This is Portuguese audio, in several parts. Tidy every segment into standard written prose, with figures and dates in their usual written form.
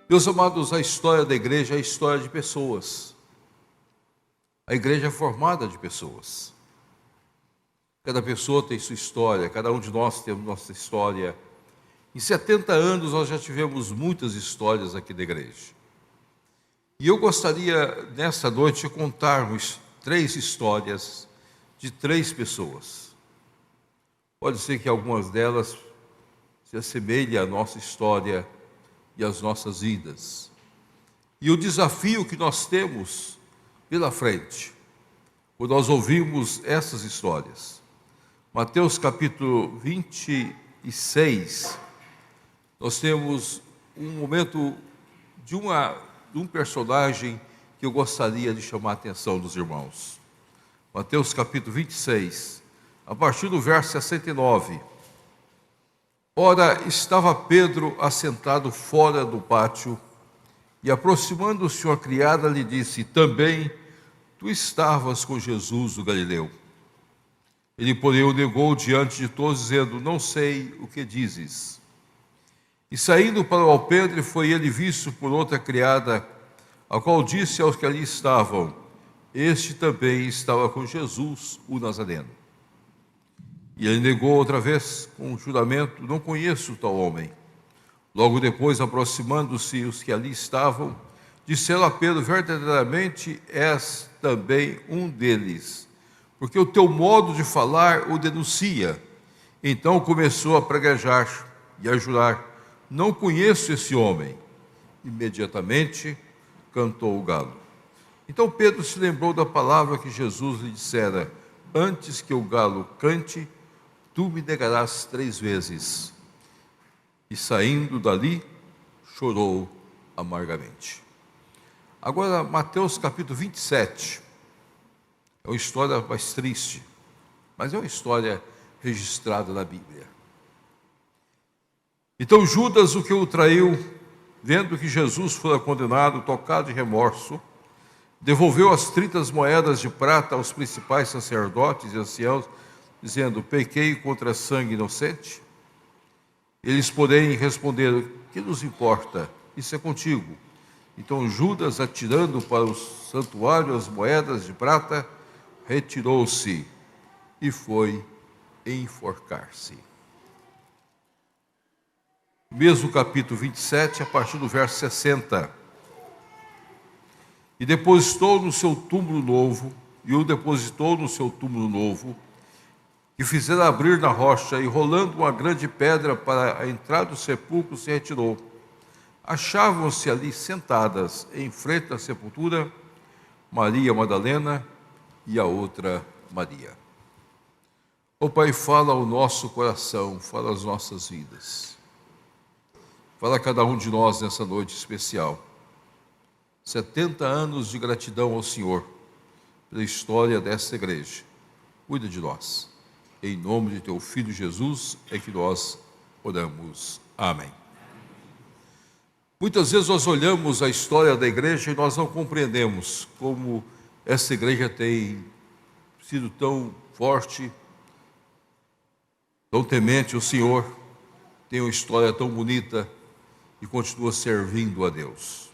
Meus amados, a história da igreja é a história de pessoas. A igreja é formada de pessoas. Cada pessoa tem sua história, cada um de nós tem nossa história. Em 70 anos nós já tivemos muitas histórias aqui da igreja. E eu gostaria, nesta noite, de contarmos 3 histórias de 3 pessoas. Pode ser que algumas delas se assemelhem à nossa história e às nossas vidas. E o desafio que nós temos pela frente, quando nós ouvimos essas histórias. Mateus capítulo 26, nós temos um momento de um personagem que eu gostaria de chamar a atenção dos irmãos. Mateus capítulo 26, a partir do verso 69. Ora, estava Pedro assentado fora do pátio, e aproximando-se uma criada lhe disse: também tu estavas com Jesus o Galileu. Ele, porém, o negou diante de todos, dizendo: não sei o que dizes. E saindo para o alpendre, foi ele visto por outra criada, a qual disse aos que ali estavam: este também estava com Jesus o Nazareno. E ele negou outra vez, com um juramento: não conheço tal homem. Logo depois, aproximando-se os que ali estavam, disseram a Pedro: verdadeiramente és também um deles, porque o teu modo de falar o denuncia. Então começou a praguejar e a jurar: não conheço esse homem. Imediatamente cantou o galo. Então Pedro se lembrou da palavra que Jesus lhe dissera: antes que o galo cante, tu me negarás 3 vezes. E saindo dali, chorou amargamente. Agora, Mateus capítulo 27. É uma história mais triste, mas é uma história registrada na Bíblia. Então Judas, o que o traiu, vendo que Jesus fora condenado, tocado de remorso, devolveu as 30 moedas de prata aos principais sacerdotes e anciãos, dizendo: pequei contra sangue inocente. Eles, porém, responderam: que nos importa? Isso é contigo. Então Judas, atirando para o santuário as moedas de prata, retirou-se e foi enforcar-se. Mesmo capítulo 27, a partir do verso 60. E depositou no seu túmulo novo, que fizeram abrir na rocha, e rolando uma grande pedra para a entrada do sepulcro, se retirou. Achavam-se ali sentadas, em frente à sepultura, Maria Madalena e a outra Maria. Ó Pai, fala ao nosso coração, fala às nossas vidas. Fala a cada um de nós nessa noite especial. 70 anos de gratidão ao Senhor pela história desta igreja. Cuida de nós. Em nome de teu Filho Jesus é que nós oramos. Amém. Muitas vezes nós olhamos a história da igreja e nós não compreendemos como essa igreja tem sido tão forte, tão temente ao Senhor, tem uma história tão bonita e continua servindo a Deus.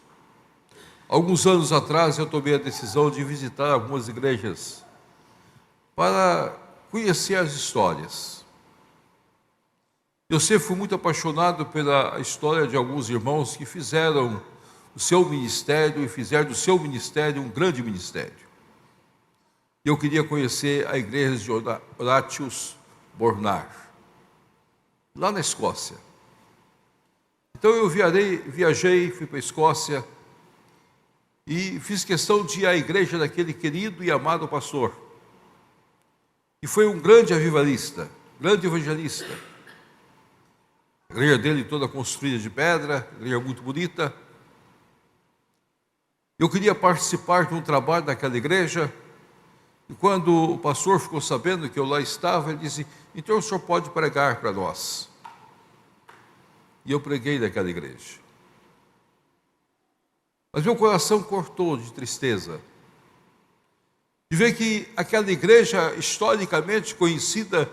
Alguns anos atrás eu tomei a decisão de visitar algumas igrejas para conhecer as histórias. Eu sempre fui muito apaixonado pela história de alguns irmãos que fizeram o seu ministério e fizeram do seu ministério um grande ministério. Eu queria conhecer a igreja de Horatius Bonar, lá na Escócia. Então eu viajei, fui para a Escócia e fiz questão de ir à igreja daquele querido e amado pastor, que foi um grande avivalista, grande evangelista. A igreja dele toda construída de pedra, igreja muito bonita. Eu queria participar de um trabalho daquela igreja, e quando o pastor ficou sabendo que eu lá estava, ele disse: então o senhor pode pregar para nós. E eu preguei naquela igreja. Mas meu coração cortou de tristeza de ver que aquela igreja, historicamente conhecida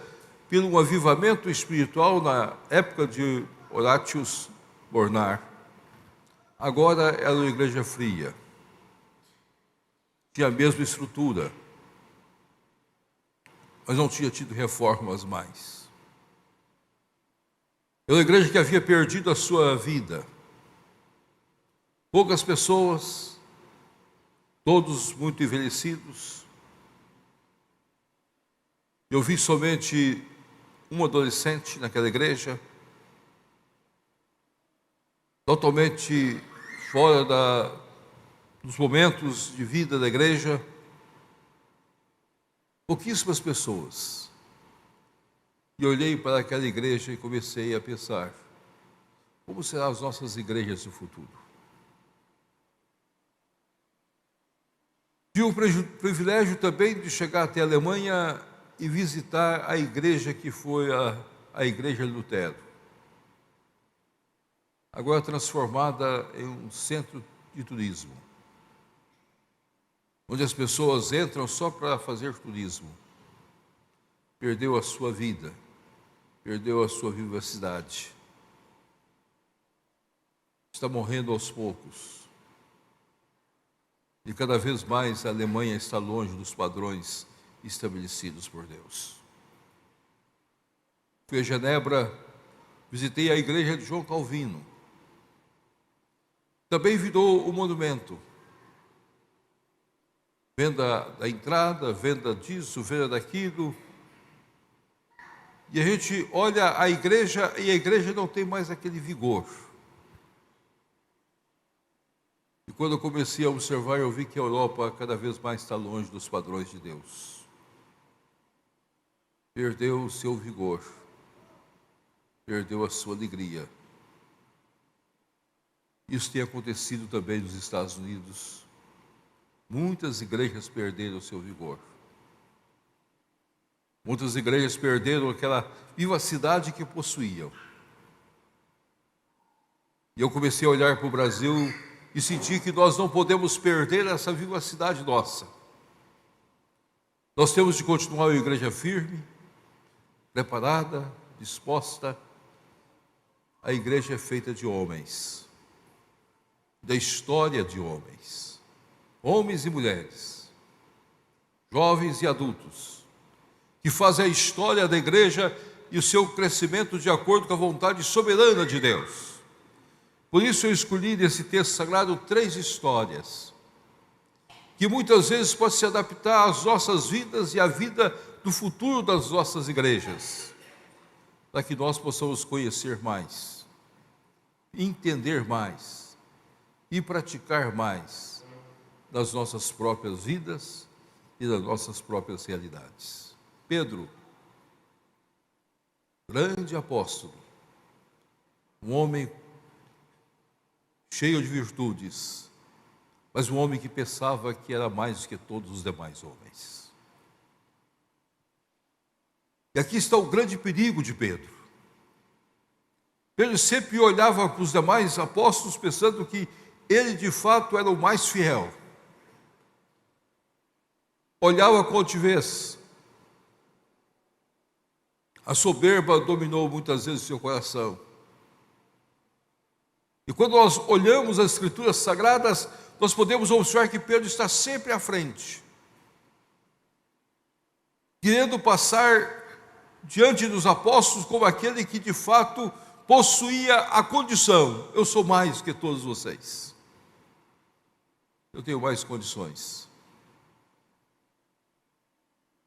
pelo um avivamento espiritual na época de Horatius Bonar, Agora era uma igreja fria, tinha a mesma estrutura, mas não tinha tido reformas mais. Era uma igreja que havia perdido a sua vida. Poucas pessoas, todos muito envelhecidos. Eu vi somente um adolescente naquela igreja, totalmente fora dos momentos de vida da igreja. Pouquíssimas pessoas. E olhei para aquela igreja e comecei a pensar: como serão as nossas igrejas no futuro? Tive o privilégio também de chegar até a Alemanha e visitar a igreja que foi a igreja de Lutero, agora transformada em um centro de turismo, onde as pessoas entram só para fazer turismo. Perdeu a sua vida, perdeu a sua vivacidade, está morrendo aos poucos. E cada vez mais a Alemanha está longe dos padrões estabelecidos por Deus. Fui a Genebra, visitei a igreja de João Calvino. Também virou o monumento. Venda da entrada, venda disso, venda daquilo. E a gente olha a igreja e a igreja não tem mais aquele vigor. E quando eu comecei a observar, eu vi que a Europa cada vez mais está longe dos padrões de Deus. Perdeu o seu vigor, perdeu a sua alegria. Isso tem acontecido também nos Estados Unidos. Muitas igrejas perderam o seu vigor. Muitas igrejas perderam aquela vivacidade que possuíam. E eu comecei a olhar para o Brasil e senti que nós não podemos perder essa vivacidade nossa. Nós temos de continuar uma igreja firme, preparada, disposta. A igreja é feita de homens, da história de homens, homens e mulheres, jovens e adultos, que fazem a história da igreja e o seu crescimento de acordo com a vontade soberana de Deus. Por isso eu escolhi nesse texto sagrado 3 histórias, que muitas vezes podem se adaptar às nossas vidas e à vida do futuro das nossas igrejas, para que nós possamos conhecer mais, entender mais e praticar mais das nossas próprias vidas e das nossas próprias realidades. Pedro, grande apóstolo, um homem cheio de virtudes, mas um homem que pensava que era mais do que todos os demais homens. E aqui está o grande perigo de Pedro. Pedro sempre olhava para os demais apóstolos pensando que ele de fato era o mais fiel. Olhava com altivez. A soberba dominou muitas vezes o seu coração. E quando nós olhamos as Escrituras Sagradas, nós podemos observar que Pedro está sempre à frente, querendo passar diante dos apóstolos como aquele que de fato possuía a condição: eu sou mais que todos vocês, eu tenho mais condições,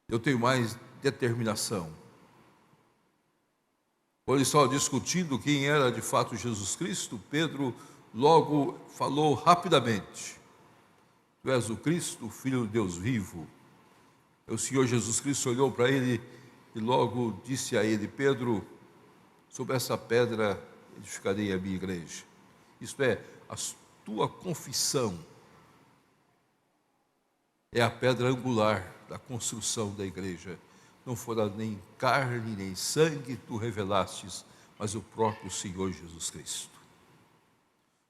eu tenho mais determinação. Quando eles estavam discutindo quem era de fato Jesus Cristo, Pedro logo falou rapidamente: tu és o Cristo, o Filho de Deus vivo. O Senhor Jesus Cristo olhou para ele e logo disse a ele: Pedro, sobre essa pedra edificarei a minha igreja. Isto é, a tua confissão é a pedra angular da construção da igreja. Não fora nem carne nem sangue tu revelastes, mas o próprio Senhor Jesus Cristo.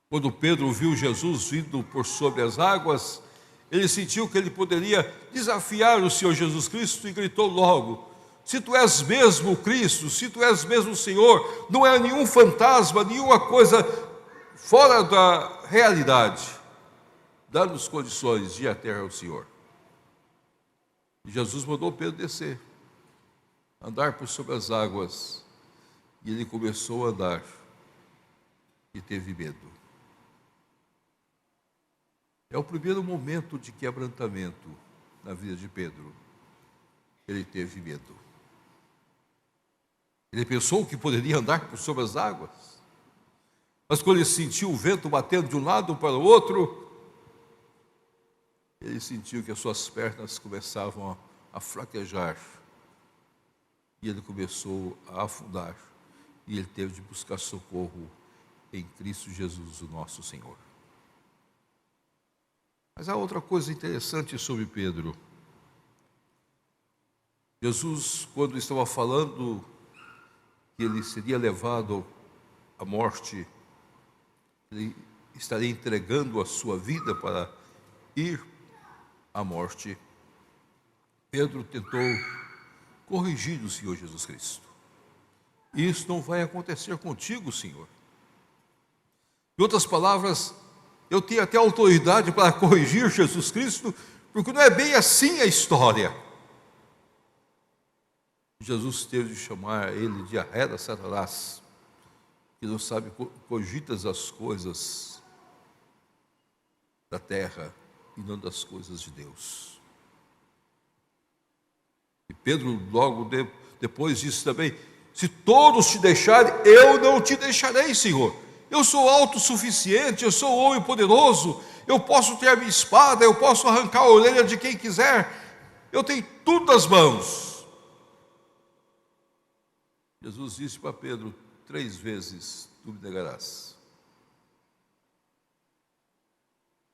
Quando Pedro viu Jesus vindo por sobre as águas, ele sentiu que ele poderia desafiar o Senhor Jesus Cristo e gritou logo: se tu és mesmo o Cristo, se tu és mesmo o Senhor, não é nenhum fantasma, nenhuma coisa fora da realidade, dá-nos condições de ir até ao Senhor. E Jesus mandou Pedro descer, andar por sobre as águas, e ele começou a andar e teve medo. É o primeiro momento de quebrantamento na vida de Pedro. Ele teve medo. Ele pensou que poderia andar por sobre as águas, mas quando ele sentiu o vento batendo de um lado para o outro, ele sentiu que as suas pernas começavam a fraquejar, e ele começou a afundar, e ele teve de buscar socorro em Cristo Jesus, o nosso Senhor. Mas há outra coisa interessante sobre Pedro. Jesus, quando estava falando que ele seria levado à morte, ele estaria entregando a sua vida para ir à morte, Pedro tentou corrigir o Senhor Jesus Cristo. Isso não vai acontecer contigo, Senhor. Em outras palavras, eu tenho até autoridade para corrigir Jesus Cristo, porque não é bem assim a história. Jesus teve de chamar ele de arreda Satanás, que não sabe, cogitas as coisas da terra e não das coisas de Deus. E Pedro logo depois disse também: se todos te deixarem, eu não te deixarei, Senhor. Eu sou autossuficiente, eu sou um homem poderoso, eu posso ter a minha espada, eu posso arrancar a orelha de quem quiser, eu tenho tudo nas mãos. Jesus disse para Pedro: 3 vezes tu me negarás.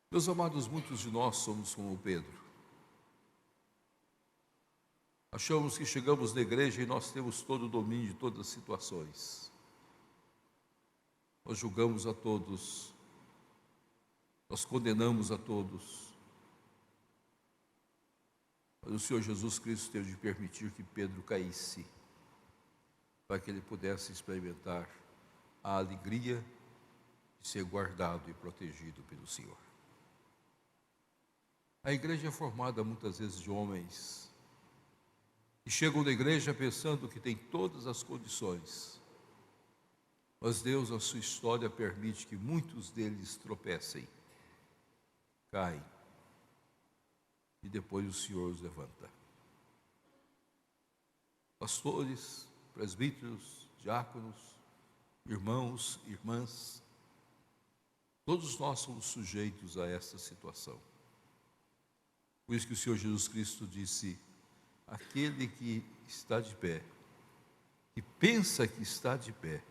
Meus amados, muitos de nós somos como Pedro. Achamos que chegamos na igreja e nós temos todo o domínio de todas as situações. Nós julgamos a todos, nós condenamos a todos. Mas o Senhor Jesus Cristo teve de permitir que Pedro caísse, para que ele pudesse experimentar a alegria de ser guardado e protegido pelo Senhor. A igreja é formada muitas vezes de homens que chegam na igreja pensando que tem todas as condições, mas Deus, na sua história, permite que muitos deles tropecem, caem, e depois o Senhor os levanta. Pastores, presbíteros, diáconos, irmãos, irmãs, todos nós somos sujeitos a essa situação. Por isso que o Senhor Jesus Cristo disse: aquele que está de pé, que pensa que está de pé,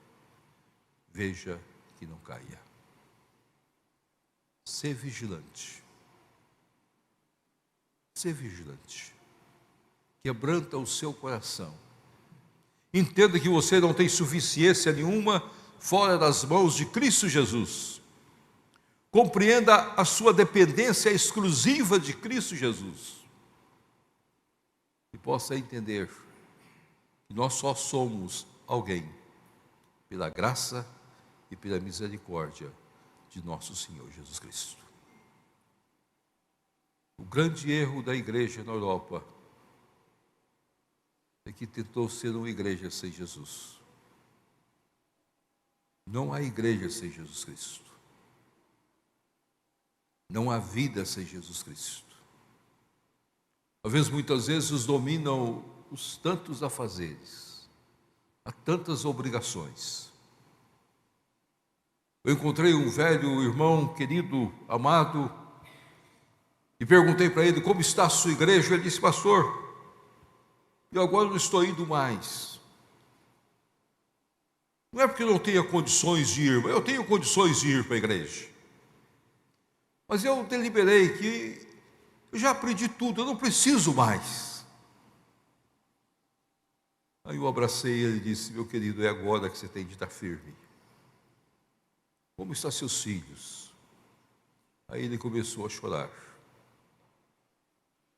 veja que não caia. Ser vigilante. Ser vigilante. Quebranta o seu coração. Entenda que você não tem suficiência nenhuma fora das mãos de Cristo Jesus. Compreenda a sua dependência exclusiva de Cristo Jesus. E possa entender que nós só somos alguém pela graça e pela misericórdia de nosso Senhor Jesus Cristo. O grande erro da igreja na Europa é que tentou ser uma igreja sem Jesus. Não há igreja sem Jesus Cristo. Não há vida sem Jesus Cristo. Talvez muitas vezes os dominam os tantos afazeres, há tantas obrigações. Eu encontrei um velho irmão querido, amado, e perguntei para ele: como está a sua igreja? Ele disse: pastor, eu agora não estou indo mais. Não é porque eu não tenha condições de ir, eu tenho condições de ir para a igreja. Mas eu deliberei que eu já aprendi tudo, eu não preciso mais. Aí eu abracei ele e disse: meu querido, é agora que você tem de estar firme. Como estão seus filhos? Aí ele começou a chorar.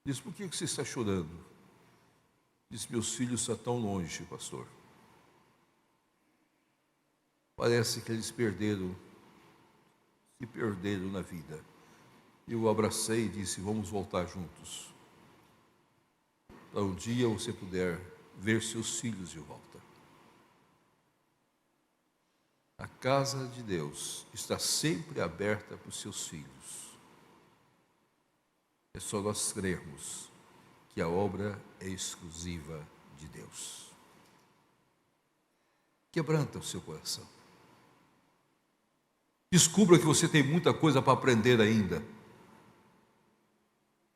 Disse: por que você está chorando? Disse: meus filhos estão tão longe, pastor. Parece que eles perderam e perderam na vida. Eu o abracei e disse: vamos voltar juntos, para um dia você puder ver seus filhos de volta. A casa de Deus está sempre aberta para os seus filhos. É só nós crermos que a obra é exclusiva de Deus. Quebranta o seu coração. Descubra que você tem muita coisa para aprender ainda.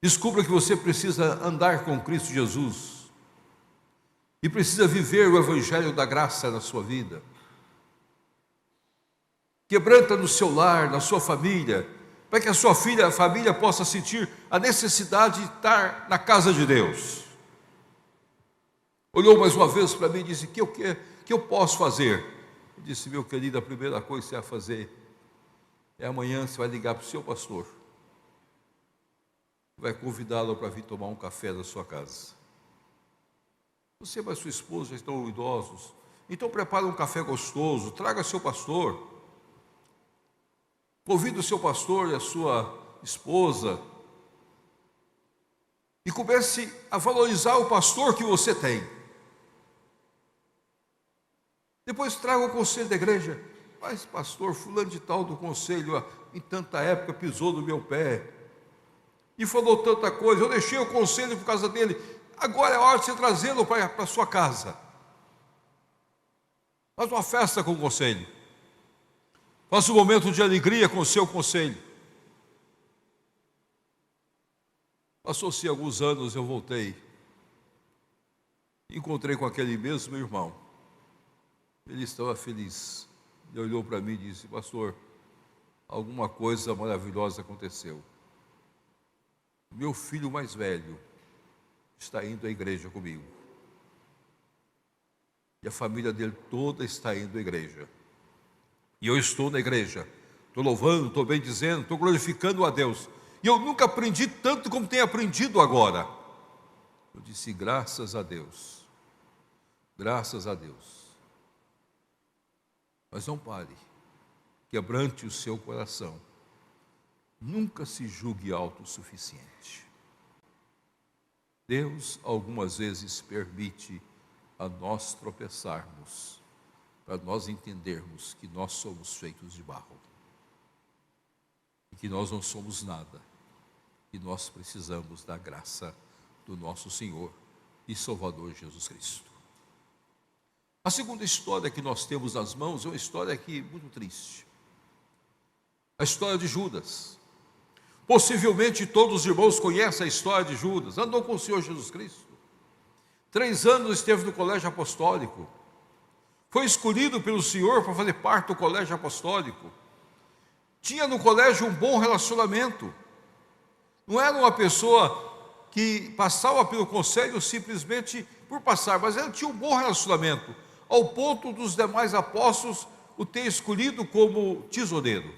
Descubra que você precisa andar com Cristo Jesus e precisa viver o Evangelho da graça na sua vida. Quebranta no seu lar, na sua família, para que a sua família possa sentir a necessidade de estar na casa de Deus. Olhou mais uma vez para mim e disse: que eu posso fazer? Eu disse: meu querido, a primeira coisa que você vai fazer é amanhã você vai ligar para o seu pastor, vai convidá-lo para vir tomar um café na sua casa. Você e a sua esposa já estão idosos, então prepare um café gostoso, traga seu pastor, convide o seu pastor e a sua esposa, e comece a valorizar o pastor que você tem. Depois traga o conselho da igreja. Mas pastor, fulano de tal do conselho, em tanta época pisou no meu pé e falou tanta coisa, eu deixei o conselho por causa dele, agora é hora de você trazê-lo para a sua casa. Faz uma festa com o conselho, faça um momento de alegria com o seu conselho. Passou-se alguns anos, eu voltei, encontrei com aquele mesmo irmão, ele estava feliz. Ele olhou para mim e disse: pastor, alguma coisa maravilhosa aconteceu. Meu filho mais velho está indo à igreja comigo. E a família dele toda está indo à igreja. E eu estou na igreja. Estou louvando, estou bendizendo, estou glorificando a Deus. E eu nunca aprendi tanto como tenho aprendido agora. Eu disse: graças a Deus. Graças a Deus. Mas não pare, quebrante o seu coração. Nunca se julgue autossuficiente. Deus algumas vezes permite a nós tropeçarmos, para nós entendermos que nós somos feitos de barro, e que nós não somos nada, e nós precisamos da graça do nosso Senhor e Salvador Jesus Cristo. A segunda história que nós temos nas mãos é uma história aqui muito triste. A história de Judas. Possivelmente todos os irmãos conhecem a história de Judas. Andou com o Senhor Jesus Cristo. 3 anos esteve no colégio apostólico. Foi escolhido pelo Senhor para fazer parte do colégio apostólico. Tinha no colégio um bom relacionamento. Não era uma pessoa que passava pelo conselho simplesmente por passar, mas ele tinha um bom relacionamento, ao ponto dos demais apóstolos o ter escolhido como tesoureiro.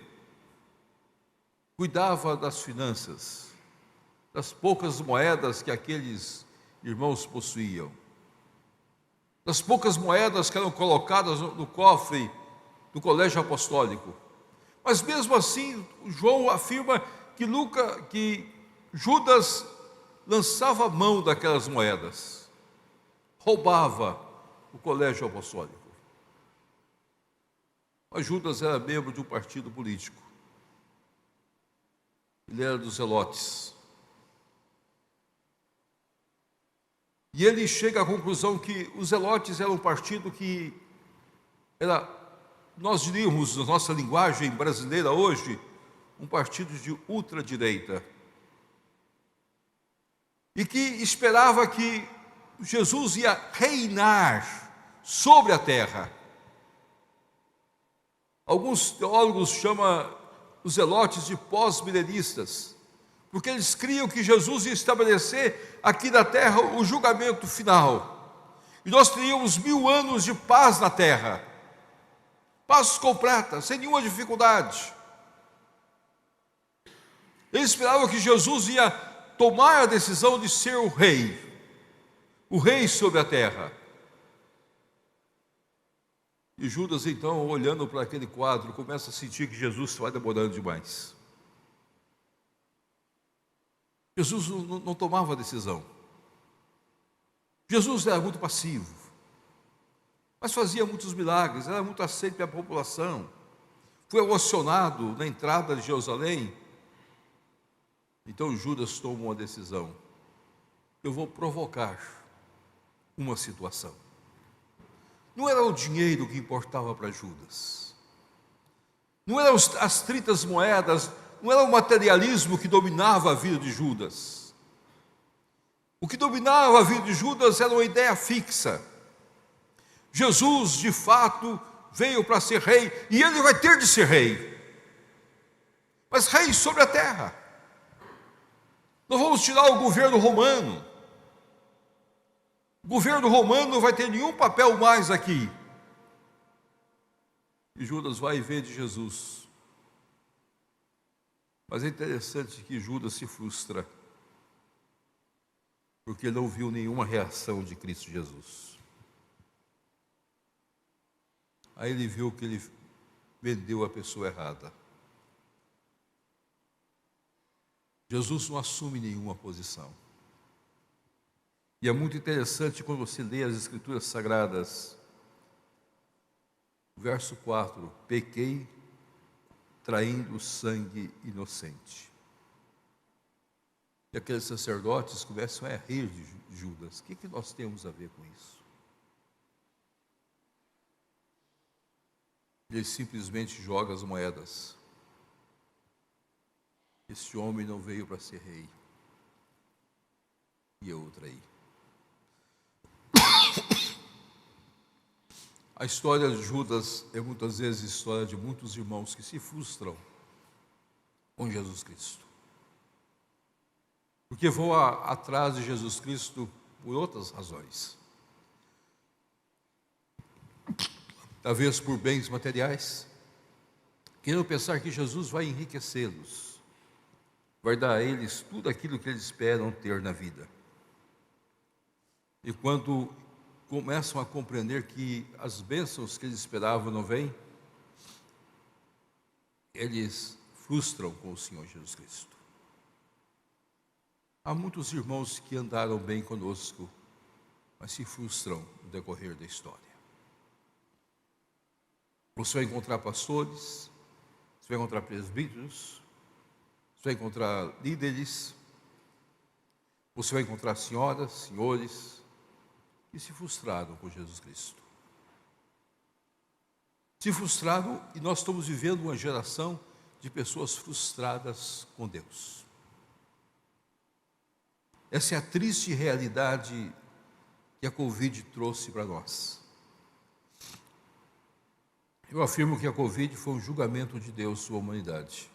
Cuidava das finanças, das poucas moedas que aqueles irmãos possuíam, das poucas moedas que eram colocadas no cofre do colégio apostólico. Mas mesmo assim, João afirma que Judas lançava a mão daquelas moedas, roubava o colégio apostólico. Mas Judas era membro de um partido político. Ele era dos Zelotes. E ele chega à conclusão que os Zelotes eram um partido que era, nós diríamos na nossa linguagem brasileira hoje, um partido de ultradireita. E que esperava que Jesus ia reinar sobre a terra. Alguns teólogos chamam os zelotes de pós-milenistas, porque eles criam que Jesus ia estabelecer aqui na terra o julgamento final, e nós teríamos 1000 anos de paz na terra, paz completa, sem nenhuma dificuldade. Eles esperavam que Jesus ia tomar a decisão de ser o rei sobre a terra. E Judas, então, olhando para aquele quadro, começa a sentir que Jesus vai demorando demais. Jesus não tomava decisão. Jesus era muito passivo, mas fazia muitos milagres, era muito aceito pela população. Foi ovacionado na entrada de Jerusalém. Então Judas toma uma decisão: eu vou provocar uma situação. Não era o dinheiro que importava para Judas, não eram as 30 moedas, não era o materialismo que dominava a vida de Judas. O que dominava a vida de Judas era uma ideia fixa. Jesus, de fato, veio para ser rei, e ele vai ter de ser rei, mas rei sobre a terra. Nós vamos tirar o governo romano. O governo romano não vai ter nenhum papel mais aqui. E Judas vai ver de Jesus. Mas é interessante que Judas se frustra, porque não viu nenhuma reação de Cristo Jesus. Aí ele viu que ele vendeu a pessoa errada. Jesus não assume nenhuma posição. E é muito interessante quando você lê as Escrituras Sagradas. Verso 4: pequei traindo sangue inocente. E aqueles sacerdotes começam a rir de Judas. O que nós temos a ver com isso? Ele simplesmente joga as moedas. Este homem não veio para ser rei, e eu o traí. A história de Judas é muitas vezes a história de muitos irmãos que se frustram com Jesus Cristo, porque vão atrás de Jesus Cristo por outras razões. Talvez por bens materiais, querendo pensar que Jesus vai enriquecê-los, vai dar a eles tudo aquilo que eles esperam ter na vida. E quando começam a compreender que as bênçãos que eles esperavam não vêm, eles frustram com o Senhor Jesus Cristo. Há muitos irmãos que andaram bem conosco, mas se frustram no decorrer da história. Você vai encontrar pastores, você vai encontrar presbíteros, você vai encontrar líderes, você vai encontrar senhoras, senhores, que se frustraram com Jesus Cristo. Se frustraram, e nós estamos vivendo uma geração de pessoas frustradas com Deus. Essa é a triste realidade que a Covid trouxe para nós. Eu afirmo que a Covid foi um julgamento de Deus sobre a humanidade.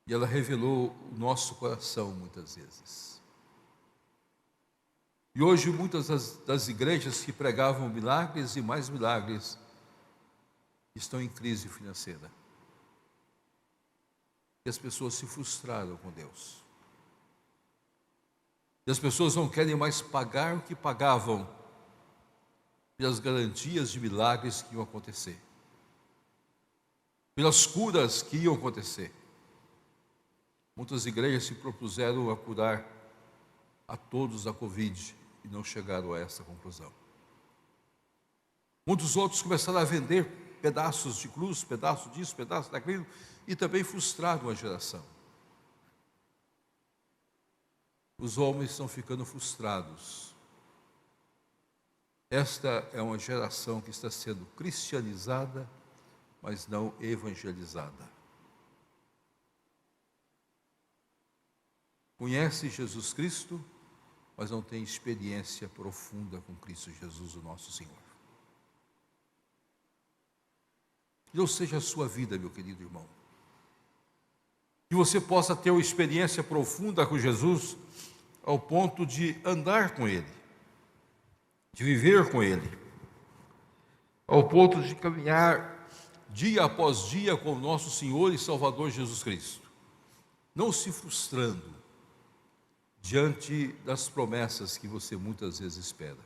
E ela revelou o nosso coração muitas vezes. E hoje muitas das igrejas que pregavam milagres e mais milagres estão em crise financeira. E as pessoas se frustraram com Deus. E as pessoas não querem mais pagar o que pagavam pelas garantias de milagres que iam acontecer, pelas curas que iam acontecer. Muitas igrejas se propuseram a curar a todos da Covid e não chegaram a essa conclusão. Muitos outros começaram a vender pedaços de cruz, pedaço disso, pedaço daquilo, e também frustraram a geração. Os homens estão ficando frustrados. Esta é uma geração que está sendo cristianizada, mas não evangelizada. Conhece Jesus Cristo, mas não tem experiência profunda com Cristo Jesus, o nosso Senhor. Que não seja a sua vida, meu querido irmão. Que você possa ter uma experiência profunda com Jesus, ao ponto de andar com Ele, de viver com Ele, ao ponto de caminhar dia após dia com o nosso Senhor e Salvador Jesus Cristo, não se frustrando diante das promessas que você muitas vezes espera.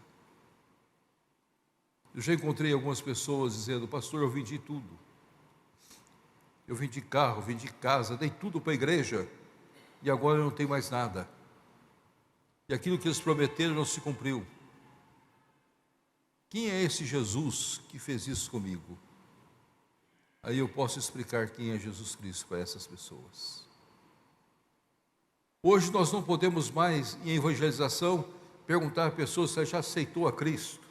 Eu já encontrei algumas pessoas dizendo: pastor, eu vendi tudo. Eu vendi carro, vendi casa, dei tudo para a igreja e agora eu não tenho mais nada. E aquilo que eles prometeram não se cumpriu. Quem é esse Jesus que fez isso comigo? Aí eu posso explicar quem é Jesus Cristo para essas pessoas. Hoje nós não podemos mais, em evangelização, perguntar a pessoas se ela já aceitou a Cristo.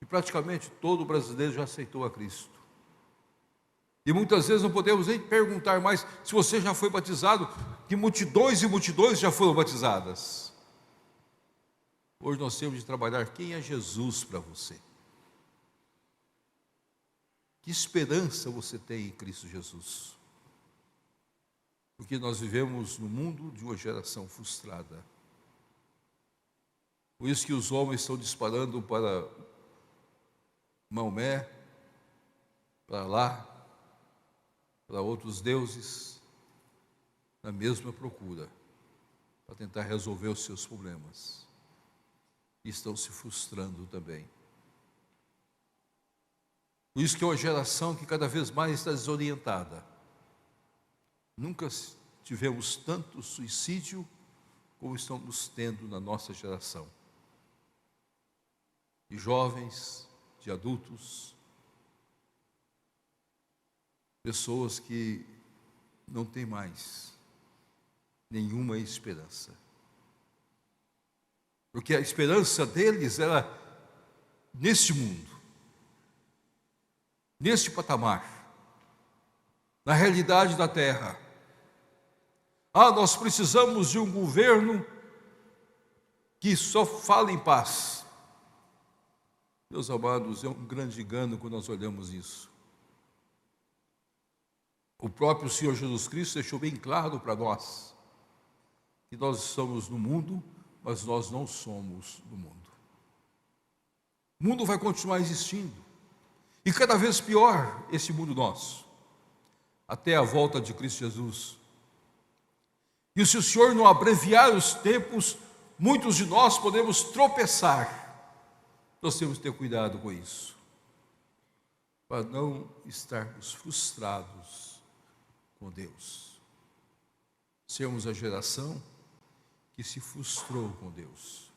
E praticamente todo brasileiro já aceitou a Cristo. E muitas vezes não podemos nem perguntar mais se você já foi batizado, que multidões e multidões já foram batizadas. Hoje nós temos de trabalhar quem é Jesus para você. Que esperança você tem em Cristo Jesus? Porque nós vivemos no mundo de uma geração frustrada. Por isso que os homens estão disparando para Maomé, para lá, para outros deuses, na mesma procura, para tentar resolver os seus problemas. E estão se frustrando também. Por isso que é uma geração que cada vez mais está desorientada. Nunca tivemos tanto suicídio como estamos tendo na nossa geração. De jovens, de adultos, pessoas que não têm mais nenhuma esperança. Porque a esperança deles era neste mundo, neste patamar, na realidade da terra. Nós precisamos de um governo que só fala em paz. Meus amados, é um grande engano quando nós olhamos isso. O próprio Senhor Jesus Cristo deixou bem claro para nós que nós estamos no mundo, mas nós não somos do mundo. O mundo vai continuar existindo, e cada vez pior esse mundo nosso, até a volta de Cristo Jesus. E se o Senhor não abreviar os tempos, muitos de nós podemos tropeçar. Nós temos que ter cuidado com isso, para não estarmos frustrados com Deus. Sermos a geração que se frustrou com Deus,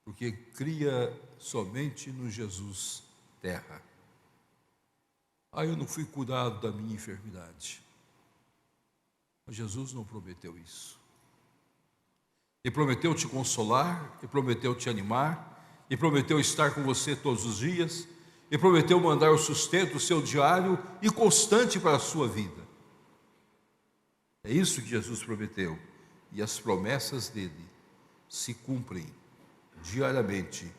porque cria somente no Jesus terra. Eu não fui curado da minha enfermidade. Mas Jesus não prometeu isso. Ele prometeu te consolar, Ele prometeu te animar, Ele prometeu estar com você todos os dias, Ele prometeu mandar o sustento, o seu diário e constante para a sua vida. É isso que Jesus prometeu, e as promessas dele se cumprem diariamente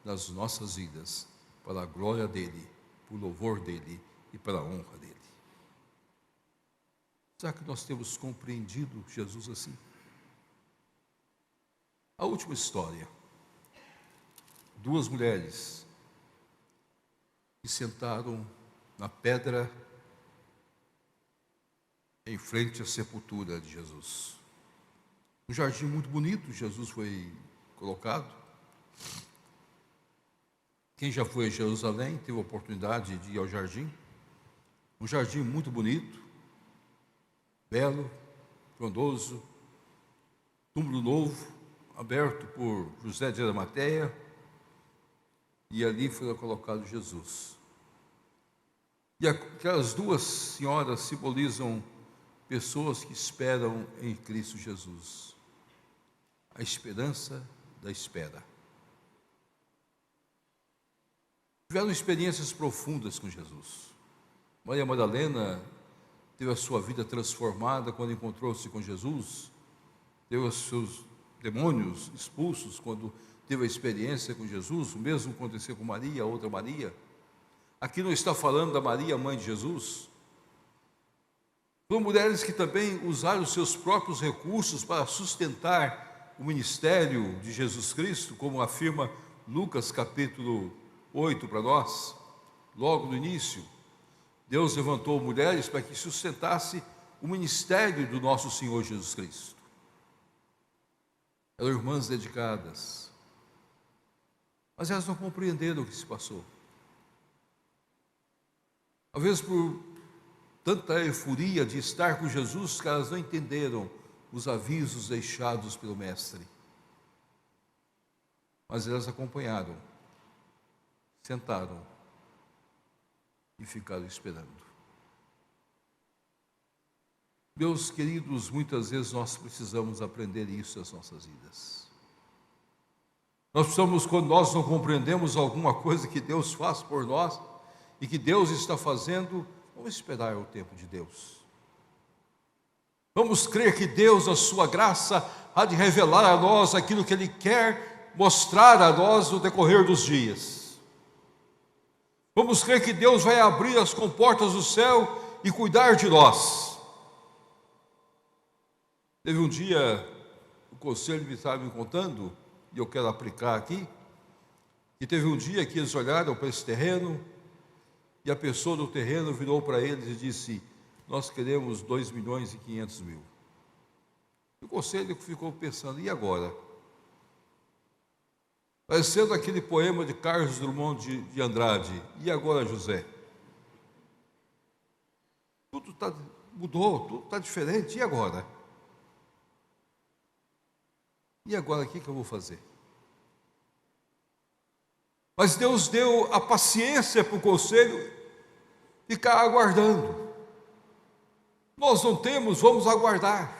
nas nossas vidas, para a glória dele, para o louvor dele e para a honra dele. Será que nós temos compreendido Jesus assim? A última história. 2 mulheres que sentaram na pedra em frente à sepultura de Jesus. Um jardim muito bonito, Jesus foi colocado. Quem já foi a Jerusalém teve a oportunidade de ir ao jardim. Um jardim muito bonito, belo, frondoso, túmulo novo, aberto por José de Arimateia, e ali foi colocado Jesus. E aquelas 2 senhoras simbolizam pessoas que esperam em Cristo Jesus. A esperança da espera. Tiveram experiências profundas com Jesus. Maria Madalena teve a sua vida transformada quando encontrou-se com Jesus, teve os seus demônios expulsos quando teve a experiência com Jesus. O mesmo aconteceu com Maria, a outra Maria. Aqui não está falando da Maria, mãe de Jesus. Foram mulheres que também usaram os seus próprios recursos para sustentar o ministério de Jesus Cristo, como afirma Lucas capítulo 8 para nós, logo no início. Deus levantou mulheres para que sustentasse o ministério do nosso Senhor Jesus Cristo. Eram irmãs dedicadas. Mas elas não compreenderam o que se passou. Às vezes, por tanta euforia de estar com Jesus, que elas não entenderam os avisos deixados pelo Mestre. Mas elas acompanharam, sentaram e ficaram esperando. Meus queridos, muitas vezes nós precisamos aprender isso nas nossas vidas. Nós precisamos, quando nós não compreendemos alguma coisa que Deus faz por nós e que Deus está fazendo, vamos esperar o tempo de Deus. Vamos crer que Deus, a sua graça, há de revelar a nós aquilo que Ele quer mostrar a nós no decorrer dos dias. Vamos crer que Deus vai abrir as comportas do céu e cuidar de nós. Teve um dia, o conselho me estava me contando, e eu quero aplicar aqui, que teve um dia que eles olharam para esse terreno, e a pessoa do terreno virou para eles e disse: nós queremos 2.500.000. E o conselho ficou pensando: e agora? Parecendo aquele poema de Carlos Drummond de Andrade: e agora, José? Tudo mudou, tudo está diferente, e agora? E agora, o que eu vou fazer? Mas Deus deu a paciência para o conselho ficar aguardando. Nós não temos, vamos aguardar.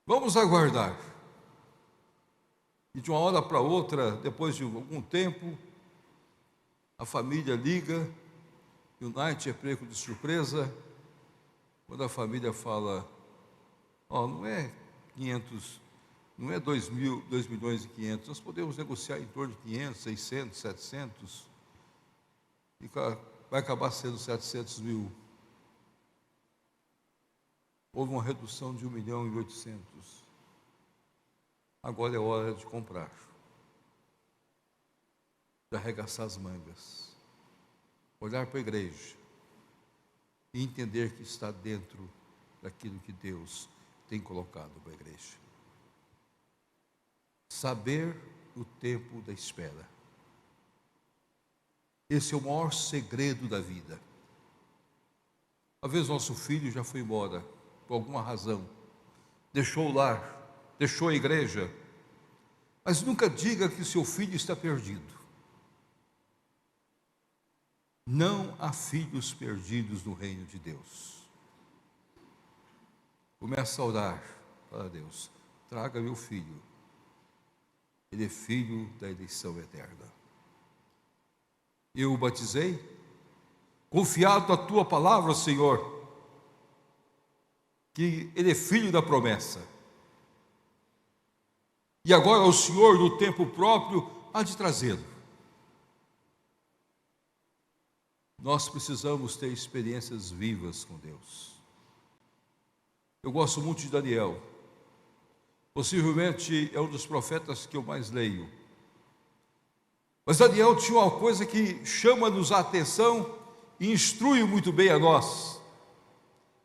Vamos aguardar. E de uma hora para outra, depois de algum tempo, a família liga, e o Night é pego de surpresa, quando a família fala: não é 500, não é 2.500.000, nós podemos negociar em torno de 500, 600, 700, e vai acabar sendo 700.000. Houve uma redução de 1.800.000. Agora é hora de comprar, de arregaçar as mangas, olhar para a igreja e entender que está dentro daquilo que Deus tem colocado para a igreja. Saber o tempo da espera. Esse é o maior segredo da vida. Às vezes nosso filho já foi embora, por alguma razão, deixou o lar, deixou a igreja, mas nunca diga que seu filho está perdido. Não há filhos perdidos no reino de Deus. Começa a orar para Deus: traga meu filho, ele é filho da eleição eterna. Eu o batizei, confiado na tua palavra, Senhor, que ele é filho da promessa. E agora o Senhor, no tempo próprio, há de trazê-lo. Nós precisamos ter experiências vivas com Deus. Eu gosto muito de Daniel. Possivelmente é um dos profetas que eu mais leio. Mas Daniel tinha uma coisa que chama-nos a atenção e instrui muito bem a nós.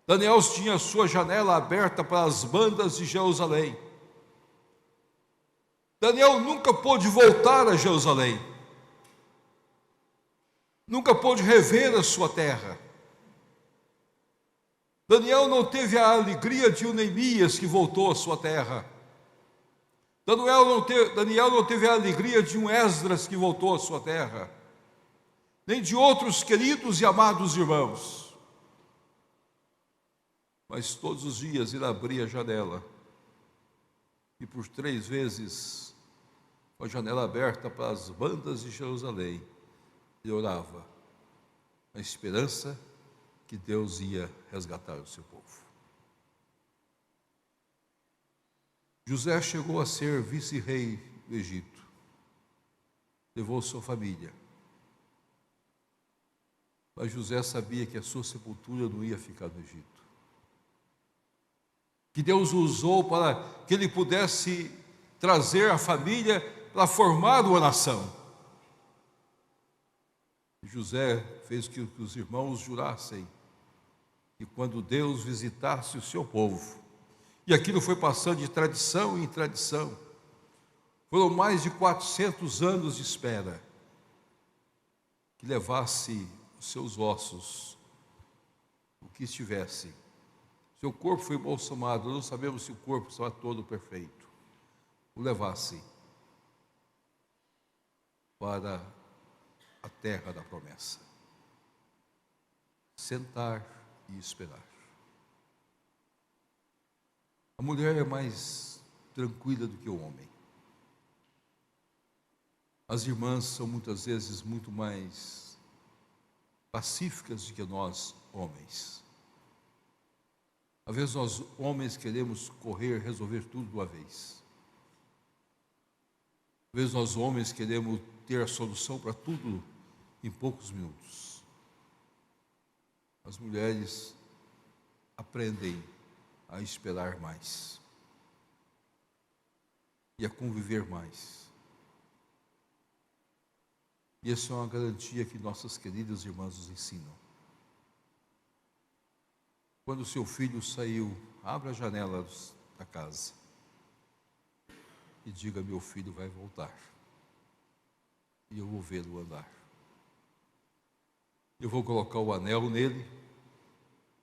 Daniel tinha a sua janela aberta para as bandas de Jerusalém. Daniel nunca pôde voltar a Jerusalém. Nunca pôde rever a sua terra. Daniel não teve a alegria de Neemias, que voltou à sua terra. Daniel não teve a alegria de um Esdras, que voltou à sua terra. Nem de outros queridos e amados irmãos. Mas todos os dias ele abria a janela. E por 3 vezes, com a janela aberta para as bandas de Jerusalém, ele orava, a esperança que Deus ia resgatar o seu povo. José chegou a ser vice-rei do Egito, levou sua família, mas José sabia que a sua sepultura não ia ficar no Egito, que Deus o usou para que ele pudesse trazer a família para formar uma nação. José fez que os irmãos jurassem que quando Deus visitasse o seu povo, e aquilo foi passando de tradição em tradição, Foram mais de 400 anos de espera que levasse os seus ossos, o que estivesse. Seu corpo foi embalsamado, não sabemos se o corpo estava todo perfeito, o levasse para a terra da promessa. Sentar e esperar. A mulher é mais tranquila do que o homem. As irmãs são muitas vezes muito mais pacíficas do que nós, homens. Às vezes nós, homens, queremos correr, resolver tudo de uma vez. Às vezes nós, homens, queremos ter a solução para tudo em poucos minutos. As mulheres aprendem a esperar mais e a conviver mais. E essa é uma garantia que nossas queridas irmãs nos ensinam. Quando o seu filho saiu, abra as janelas da casa e diga: meu filho vai voltar, e eu vou vê-lo andar. Eu vou colocar o anel nele,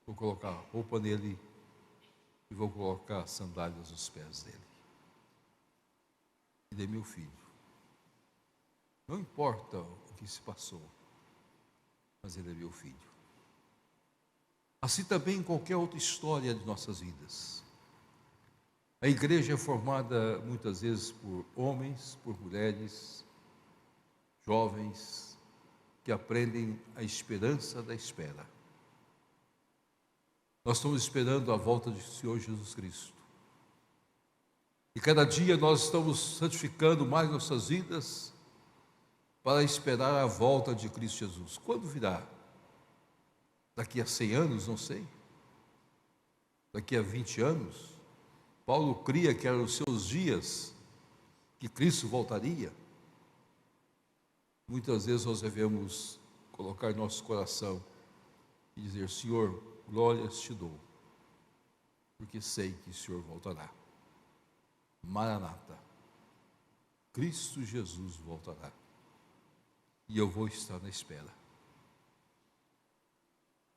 vou colocar a roupa nele e vou colocar sandálias nos pés dele. Ele é meu filho. Não importa o que se passou, mas ele é meu filho. Assim também em qualquer outra história de nossas vidas. A igreja é formada muitas vezes por homens, por mulheres, jovens, que aprendem a esperança da espera. Nós estamos esperando a volta do Senhor Jesus Cristo. E cada dia nós estamos santificando mais nossas vidas para esperar a volta de Cristo Jesus. Quando virá? Daqui a 100 anos, não sei. Daqui a 20 anos. Paulo cria que eram os seus dias que Cristo voltaria. Muitas vezes nós devemos colocar nosso coração e dizer: Senhor, glórias te dou, porque sei que o Senhor voltará. Maranata, Cristo Jesus voltará, e eu vou estar na espera.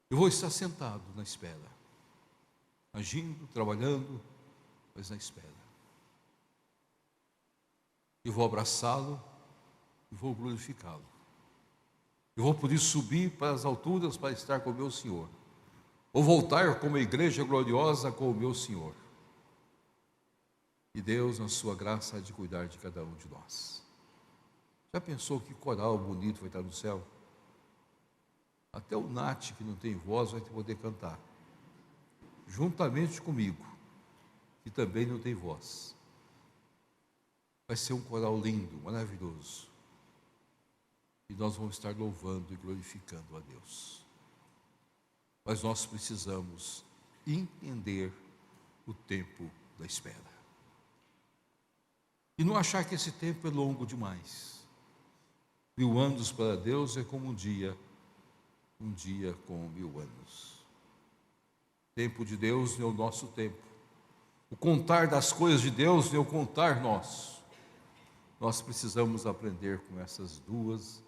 Eu vou estar sentado na espera, agindo, trabalhando, mas na espera. Eu vou abraçá-lo e vou glorificá-lo. Eu vou poder subir para as alturas para estar com o meu Senhor. Vou voltar como a igreja gloriosa com o meu Senhor. E Deus, na sua graça, há de cuidar de cada um de nós. Já pensou que coral bonito vai estar no céu? Até o Nath, que não tem voz, vai poder cantar, juntamente comigo, que também não tem voz. Vai ser um coral lindo, maravilhoso. E nós vamos estar louvando e glorificando a Deus. Mas nós precisamos entender o tempo da espera. E não achar que esse tempo é longo demais. 1000 anos para Deus é como um dia com 1000 anos. O tempo de Deus não é o nosso tempo. O contar das coisas de Deus não é o contar nosso. Nós precisamos aprender com essas duas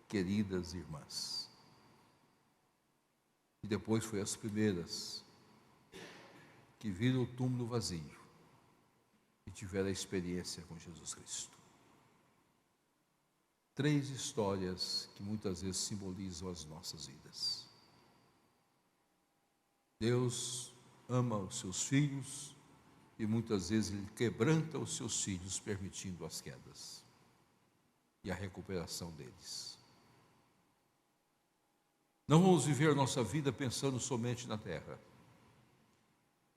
queridas irmãs. E depois foi as primeiras que viram o túmulo vazio e tiveram a experiência com Jesus Cristo. 3 histórias que muitas vezes simbolizam as nossas vidas. Deus ama os seus filhos e muitas vezes Ele quebranta os seus filhos, permitindo as quedas e a recuperação deles. Não vamos viver a nossa vida pensando somente na terra.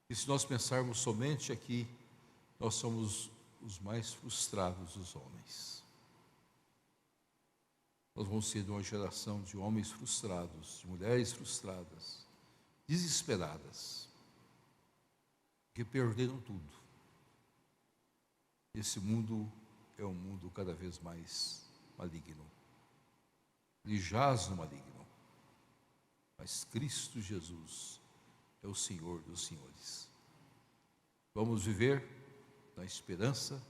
E se nós pensarmos somente aqui, nós somos os mais frustrados dos homens. Nós vamos ser de uma geração de homens frustrados, de mulheres frustradas, desesperadas, que perderam tudo. Esse mundo é um mundo cada vez mais maligno. Ele jaz no maligno. Mas Cristo Jesus é o Senhor dos senhores. Vamos viver na esperança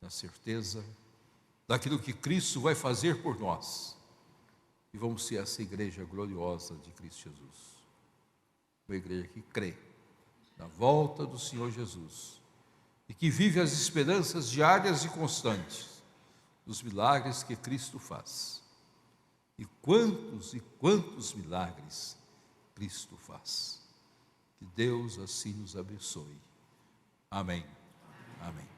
na certeza daquilo que Cristo vai fazer por nós. E vamos ser essa igreja gloriosa de Cristo Jesus. Uma igreja que crê na volta do Senhor Jesus e que vive as esperanças diárias e constantes dos milagres que Cristo faz. E quantos milagres Cristo faz. Que Deus assim nos abençoe. Amém. Amém.